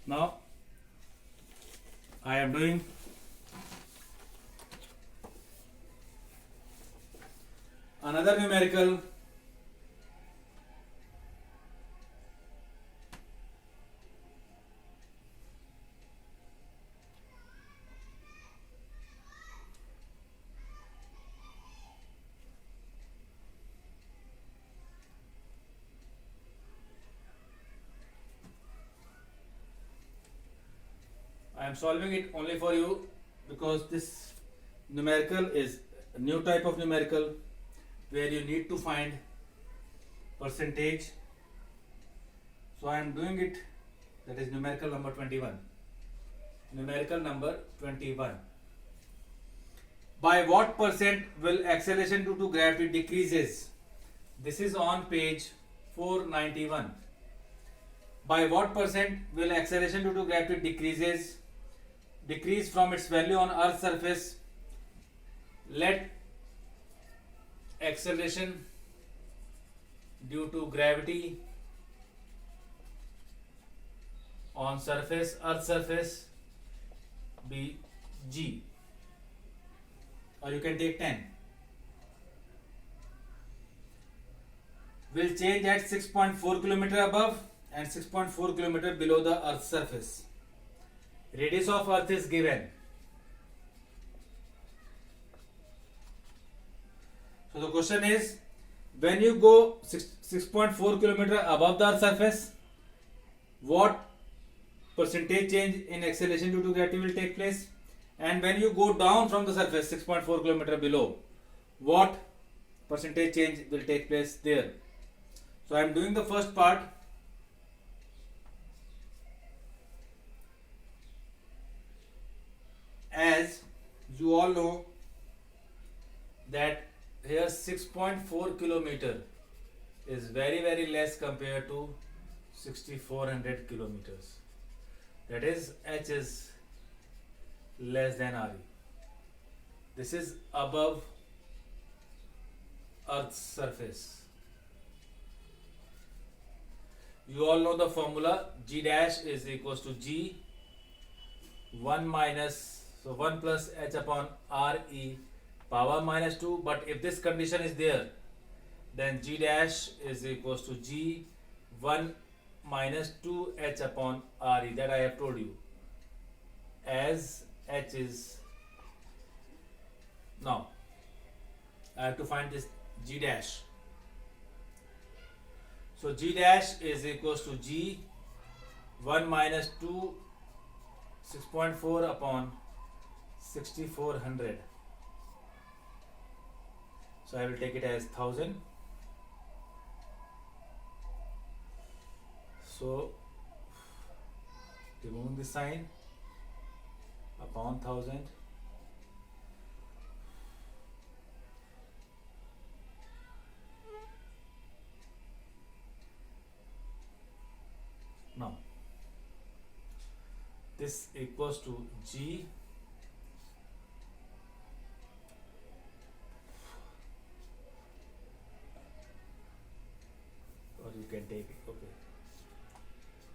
Now I am doing another numerical. I am solving it only for you because this numerical is a new type of numerical where you need to find percentage. So I am doing it, that is numerical number 21. Numerical number 21. By what percent will acceleration due to gravity decreases? This is on page 491. By what percent will acceleration due to gravity decrease from its value on Earth's surface? Let acceleration due to gravity on Earth's surface be g, or you can take 10. Will change at 6.4 km above and 6.4 km below the Earth's surface. Radius of Earth is given. So the question is, when you go 6.4 km above the Earth's surface, what percentage change in acceleration due to gravity will take place? And when you go down from the surface 6.4 km below, what percentage change will take place there? So I am doing the first part. As you all know that here 6.4 kilometer is very less compared to 6400 kilometers. That is, H is less than RE. This is above Earth's surface. You all know the formula. G dash is equals to G 1 plus H upon RE power minus 2. But if this condition is there, then G dash is equals to G 1 minus 2H upon RE, that I have told you, as H is. Now I have to find this G dash. So G dash is equals to G 1 minus 2 6.4 upon 6400. So I will take it as 1000. So remove the sign upon 1000. Now this equals to G or you can take it, okay,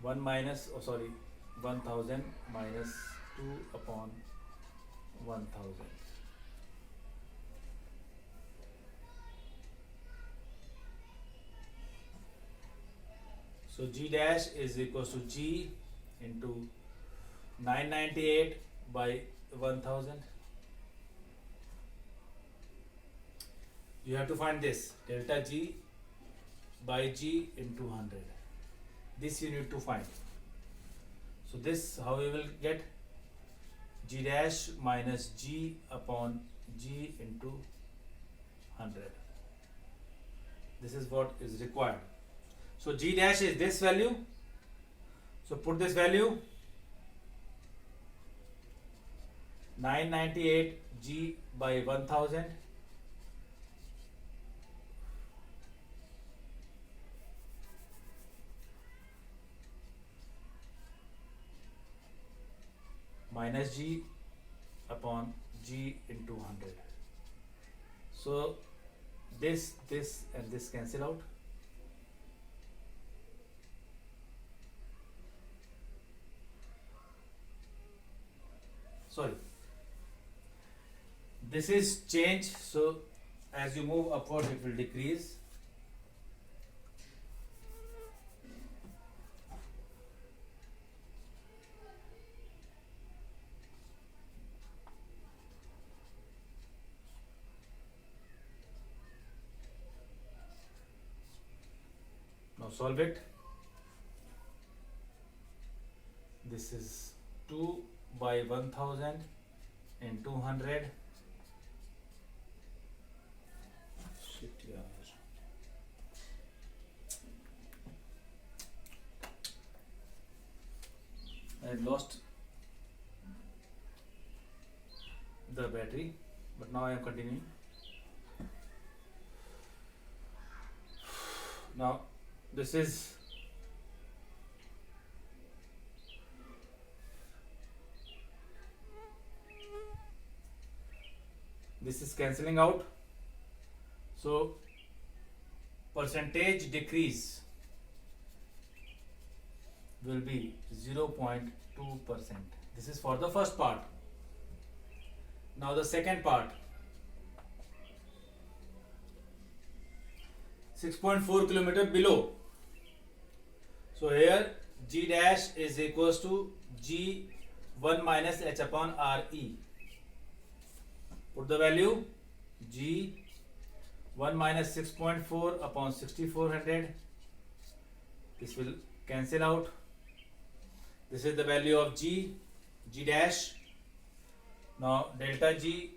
1000 minus 2 upon 1000. So G dash is equals to G into 998 by 1000. You have to find this delta G by G into 100. This you need to find. So this how we will get? G dash minus G upon G into 100. This is what is required. So G dash is this value. So put this value 998 G by 1000 minus G upon G into 100. So this and this cancel out. sorry, this is change, so as you move upward it will decrease. Now solve it. This is 2 by 1000 and 200. Shit, yaar. I had lost the battery, but now I am continuing. Now this is cancelling out, so percentage decrease will be 0.2%. This is for the first part. Now the second part, 6.4 kilometer below. So here G dash is equals to G1 minus H upon RE. Put the value G1 minus 6.4 upon 6400. This will cancel out. This is the value of G dash. Now delta G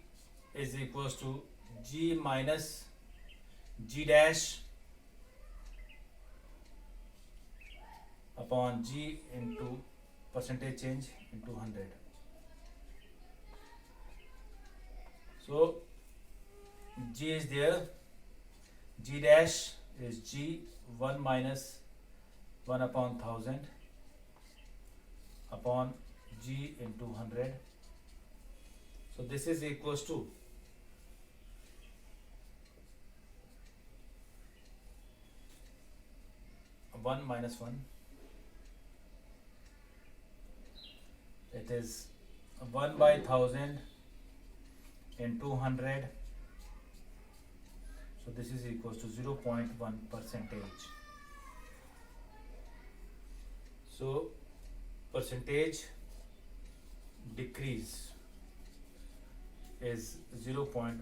is equals to G minus G dash upon G into percentage change into 100. So G is there, G dash is G1 minus 1 upon 1000 upon G into 100. So this is equals to 1 minus 1. It is 1 by 1000 in 200. So this is equals to 0.1 percentage. So percentage decrease is 0.1%.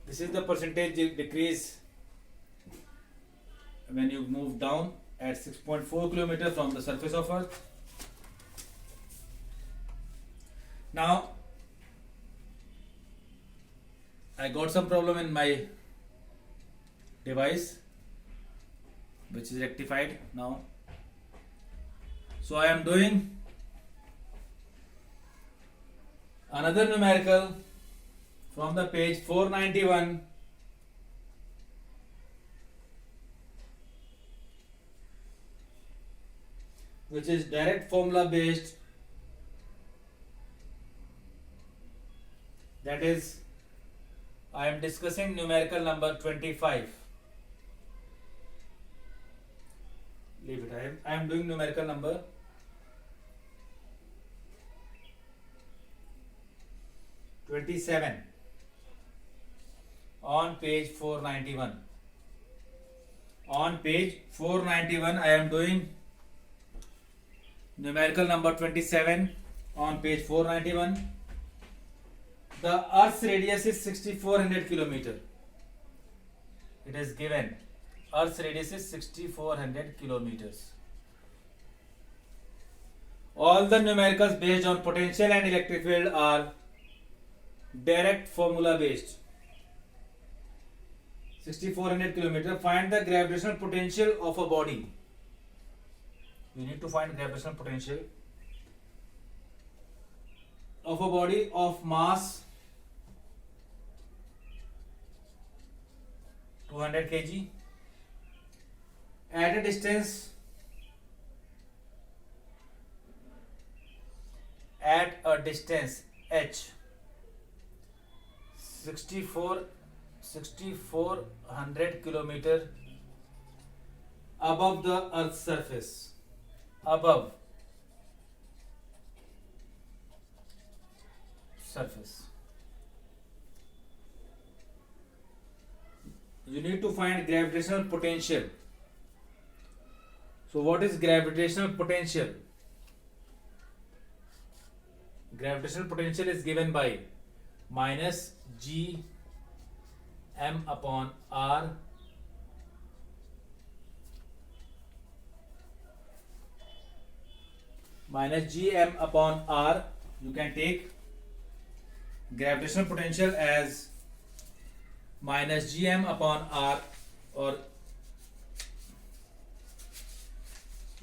This is the percentage decrease when you move down at 6.4 kilometers from the surface of Earth. Now I got some problem in my device, which is rectified now. So I am doing another numerical from the page 491, which is direct formula based. That is, I am discussing numerical number 25. Leave it. I am doing numerical number 27 on page 491. On page 491, I am doing numerical number 27 on page 491. The Earth's radius is 6400 kilometer. It is given. Earth's radius is 6400 kilometers. All the numericals based on potential and electric field are direct formula based. 6400 kilometer. Find the gravitational potential of a body. We need to find gravitational potential of a body of mass 200 kg at a distance h 6400 kilometer above the Earth's surface. Above surface. You need to find gravitational potential. So what is gravitational potential? Gravitational potential is given by minus g m upon r minus gm upon r. You can take gravitational potential as minus gm upon r, or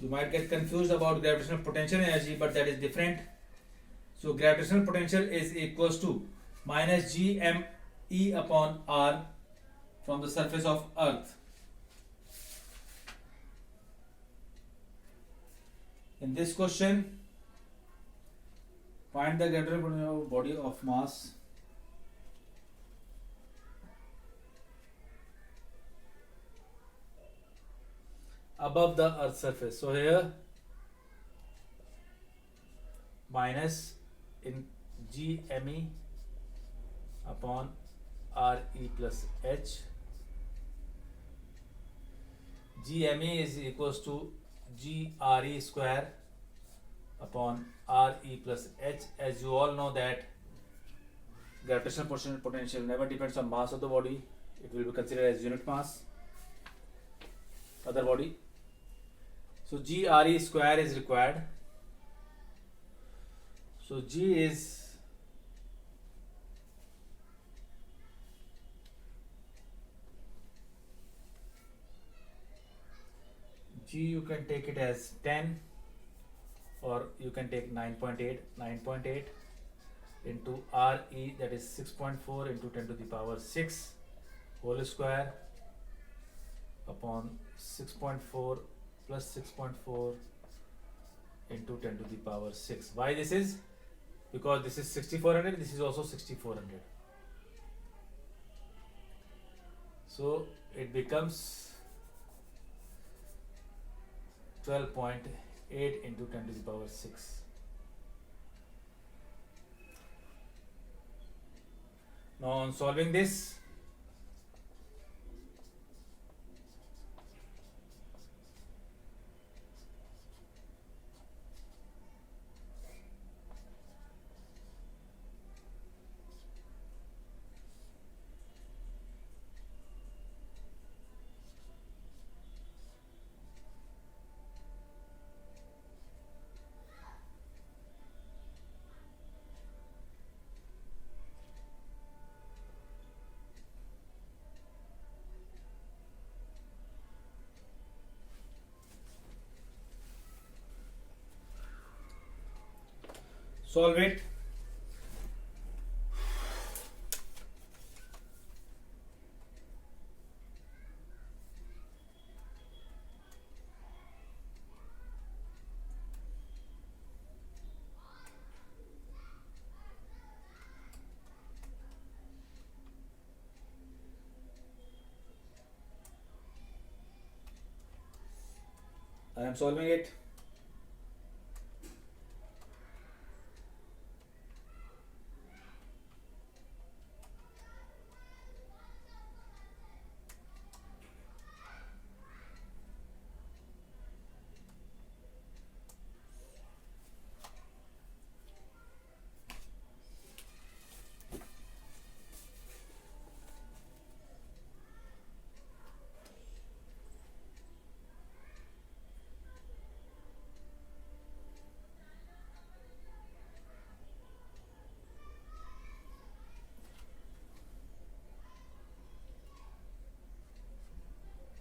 you might get confused about gravitational potential energy, but that is different. So gravitational potential is equals to minus gm e upon r from the surface of earth. In this question, find the gravitational potential of body of mass above the earth's surface. So here minus in gme upon re plus h. Gme is equals to gre square upon re plus h. As you all know that gravitational potential never depends on mass of the body. It will be considered as unit mass, other body. So gre square is required. So g is you can take it as 10, or you can take 9.8 into re, that is 6.4 into 10 to the power 6 whole square upon 6.4 plus 6.4 into 10 to the power 6. Why this is? Because this is 6400, this is also 6400. So it becomes 12.8 into 10 to the power 6. Now on solving this, solve it. I am solving it.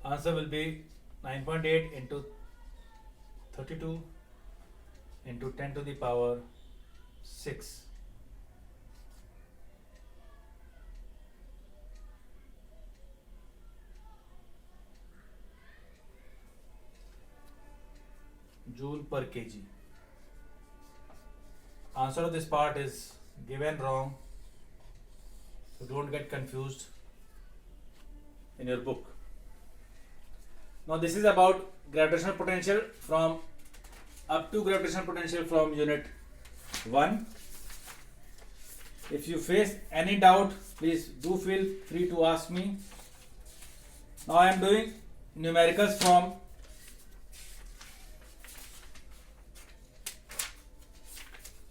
Answer will be 9.8 into 32 into 10 to the power 6. Joule per kg. Answer of this part is given wrong, so don't get confused in your book. Now this is about gravitational potential from up to gravitational potential from unit 1. If you face any doubt, please do feel free to ask me. Now I am doing numericals from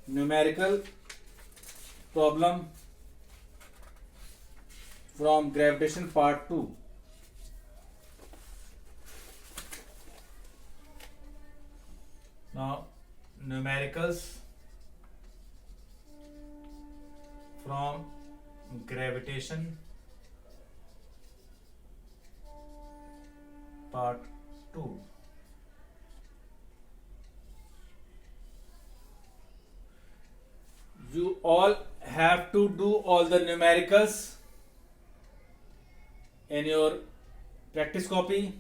numerical problem from gravitation part 2. Now numericals from gravitation part 2. You all have to do all the numericals in your practice copy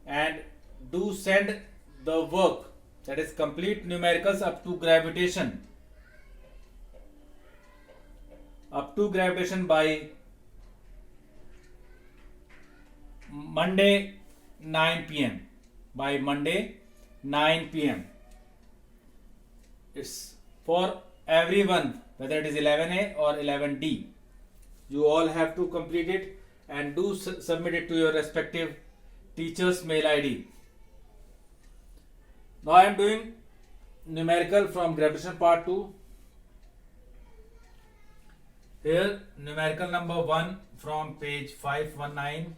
and do send the work, that is complete numericals up to gravitation by Monday 9 p.m. by Monday 9 p.m. It's for everyone, whether it is 11A or 11D. You all have to complete it and do submit it to your respective teacher's mail ID. Now I am doing numerical from gravitation part 2. Here numerical number 1 from page 519.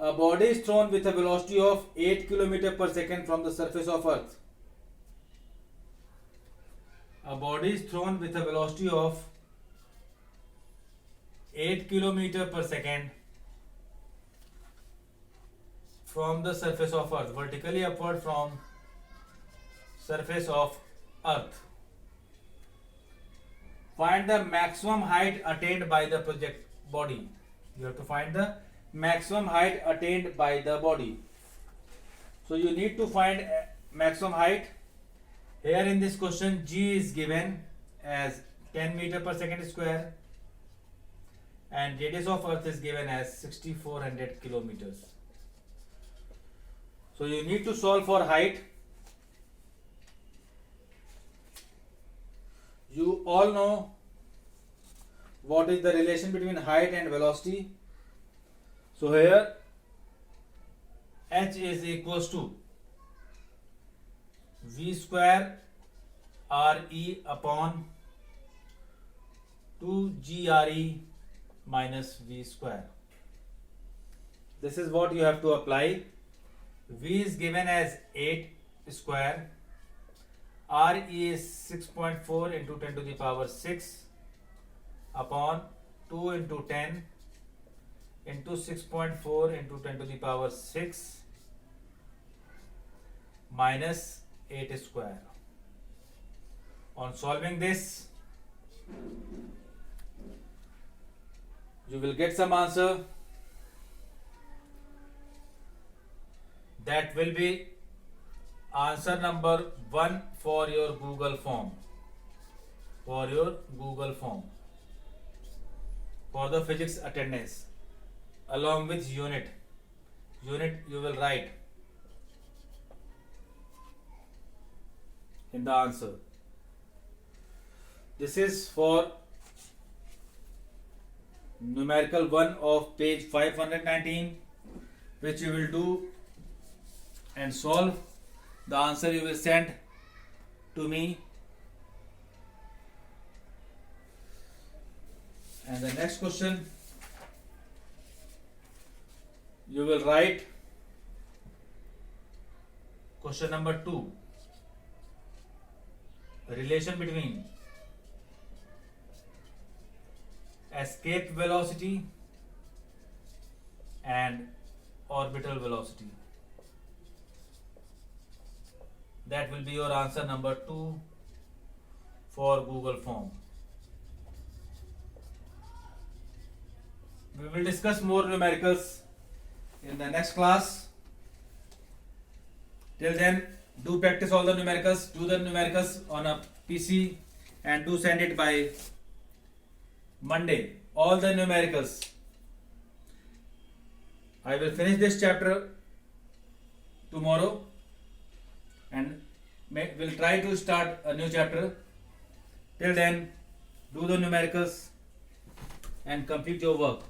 A body is thrown with a velocity of 8 km per second from the surface of Earth. A body is thrown with a velocity of 8 km per second from the surface of Earth, vertically upward from surface of Earth. Find the maximum height attained by the project body. You have to find the maximum height attained by the body. So you need to find maximum height. Here in this question, G is given as 10 meter per second square and radius of Earth is given as 6400 kilometers. So you need to solve for height. You all know what is the relation between height and velocity. So here h is equals to v square re upon 2 GRE minus v square. This is what you have to apply. V is given as 8 square. Re is 6.4 into 10 to the power 6 upon 2 into 10 into 6.4 into 10 to the power 6 minus 8 square. On solving this, you will get some answer that will be answer number 1 for your Google form. For the physics attendance, along with unit you will write in the answer. This is for numerical 1 of page 519, which you will do and solve. The answer you will send to me. And the next question, you will write question number 2, relation between escape velocity and orbital velocity. That will be your answer number 2 for Google form. We will discuss more numericals in the next class. Till then, do practice all the numericals, do the numericals on a PC and do send it by Monday. All the numericals. I will finish this chapter tomorrow and we'll try to start a new chapter. Till then, do the numericals and complete your work.